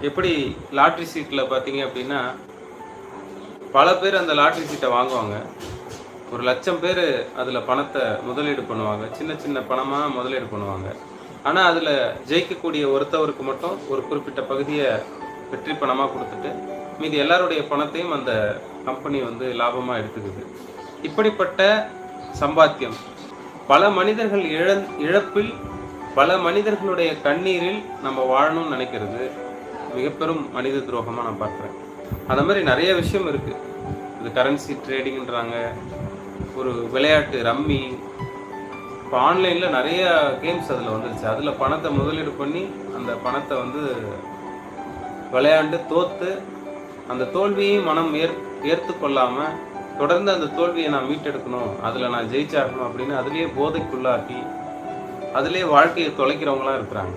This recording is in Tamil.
எப்படி லாட்ரி சீட்டில் பார்த்தீங்க அப்படின்னா, பல பேர் அந்த லாட்ரி சீட்டை வாங்குவாங்க. ஒரு 1,00,000 பேர் அதில் பணத்தை முதலீடு பண்ணுவாங்க. சின்ன சின்ன பணமாக முதலீடு பண்ணுவாங்க. ஆனால் அதில் ஜெயிக்கக்கூடிய ஒருத்தவருக்கு மட்டும் ஒரு குறிப்பிட்ட பகுதியை வெற்றி பணமாக கொடுத்துட்டு, மீதி எல்லாருடைய பணத்தையும் அந்த கம்பெனி வந்து லாபமாக எடுத்துக்குது. இப்படிப்பட்ட சம்பாத்தியம் பல மனிதர்கள் இழப்பில், பல மனிதர்களுடைய கண்ணீரில் நம்ம வாழணும்னு நினைக்கிறது மிக பெரும் மனித துரோகமாக நான் பார்க்குறேன். அந்த மாதிரி நிறைய விஷயம் இருக்குது. இது கரன்சி ட்ரேடிங்ன்றாங்க, ஒரு விளையாட்டு ரம்மி, இப்போ ஆன்லைனில் நிறைய கேம்ஸ் அதில் வந்துருச்சு. அதில் பணத்தை முதலீடு பண்ணி அந்த பணத்தை வந்து விளையாண்டு தோற்று அந்த தோல்வியை மனம் ஏற்று கொள்ளாமல் தொடர்ந்து அந்த தோல்வியை நான் மீட்டெடுக்கணும், அதில் நான் ஜெயிச்சாகணும் அப்படின்னு அதுலேயே போதைக்குள்ளாக்கி அதிலே வாழ்க்கையை தொலைக்கிறவங்களாம் இருக்கிறாங்க.